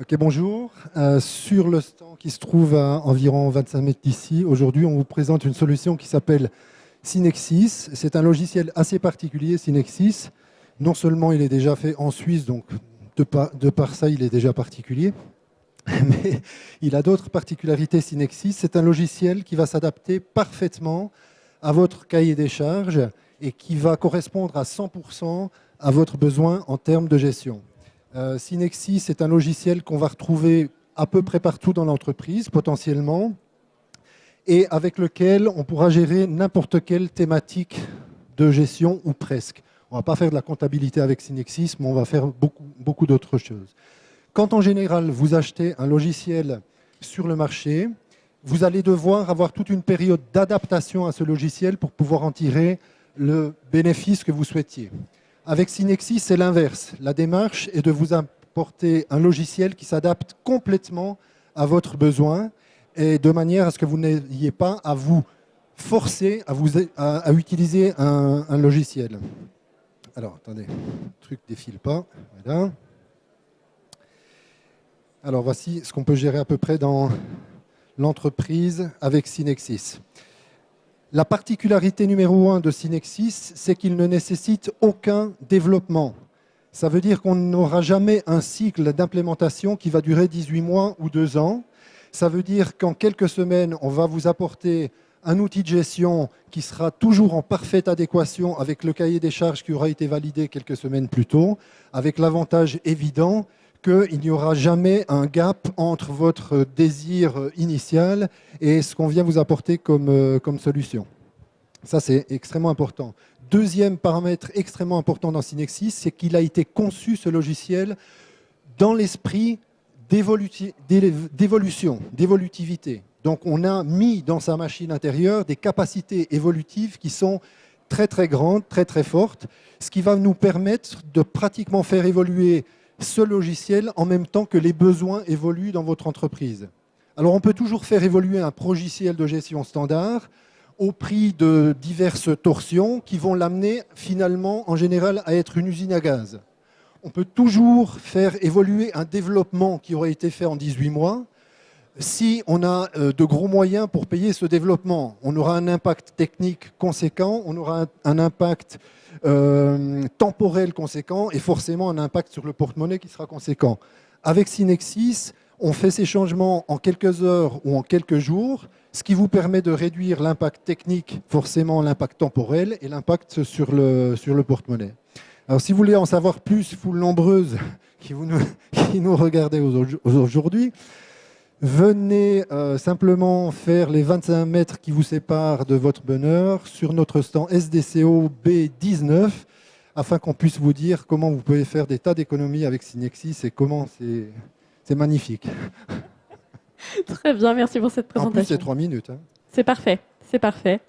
Ok, bonjour. Sur le stand qui se trouve à environ 25 mètres d'ici, aujourd'hui, on vous présente une solution qui s'appelle Synexsys. C'est un logiciel assez particulier, Synexsys. Non seulement il est déjà fait en Suisse, donc de par ça, il est déjà particulier, mais il a d'autres particularités, Synexsys. C'est un logiciel qui va s'adapter parfaitement à votre cahier des charges et qui va correspondre à 100% à votre besoin en termes de gestion. Synexsys est un logiciel qu'on va retrouver à peu près partout dans l'entreprise, potentiellement, et avec lequel on pourra gérer n'importe quelle thématique de gestion, ou presque. On ne va pas faire de la comptabilité avec Synexsys, mais on va faire beaucoup d'autres choses. Quand en général, vous achetez un logiciel sur le marché, vous allez devoir avoir toute une période d'adaptation à ce logiciel pour pouvoir en tirer le bénéfice que vous souhaitiez. Avec Synexsys, c'est l'inverse. La démarche est de vous apporter un logiciel qui s'adapte complètement à votre besoin et de manière à ce que vous n'ayez pas à vous forcer à utiliser un logiciel. Alors, attendez, le truc ne défile pas. Voilà. Alors, voici ce qu'on peut gérer à peu près dans l'entreprise avec Synexsys. La particularité numéro 1 de Synexsys, c'est qu'il ne nécessite aucun développement. Ça veut dire qu'on n'aura jamais un cycle d'implémentation qui va durer 18 mois ou 2 ans. Ça veut dire qu'en quelques semaines, on va vous apporter un outil de gestion qui sera toujours en parfaite adéquation avec le cahier des charges qui aura été validé quelques semaines plus tôt, avec l'avantage évident qu'il n'y aura jamais un gap entre votre désir initial et ce qu'on vient vous apporter comme solution. Ça, c'est extrêmement important. Deuxième paramètre extrêmement important dans Synexsys, c'est qu'il a été conçu, ce logiciel, dans l'esprit d'évolution, d'évolutivité. Donc, on a mis dans sa machine intérieure des capacités évolutives qui sont très, très grandes, très, très fortes, ce qui va nous permettre de pratiquement faire évoluer ce logiciel en même temps que les besoins évoluent dans votre entreprise. Alors, on peut toujours faire évoluer un logiciel de gestion standard au prix de diverses torsions qui vont l'amener finalement, en général, à être une usine à gaz. On peut toujours faire évoluer un développement qui aurait été fait en 18 mois. Si on a de gros moyens pour payer ce développement, on aura un impact technique conséquent, on aura un impact temporel conséquent et forcément un impact sur le porte-monnaie qui sera conséquent. Avec Synexsys, on fait ces changements en quelques heures ou en quelques jours, ce qui vous permet de réduire l'impact technique, forcément l'impact temporel et l'impact sur le porte-monnaie. Alors si vous voulez en savoir plus, foule nombreuse qui nous regardez aujourd'hui, venez simplement faire les 25 mètres qui vous séparent de votre bonheur sur notre stand SDCO B19 afin qu'on puisse vous dire comment vous pouvez faire des tas d'économies avec Synexsys et comment c'est magnifique. Très bien, merci pour cette En plus, c'est présentation. 3 minutes. Hein. C'est parfait, c'est parfait.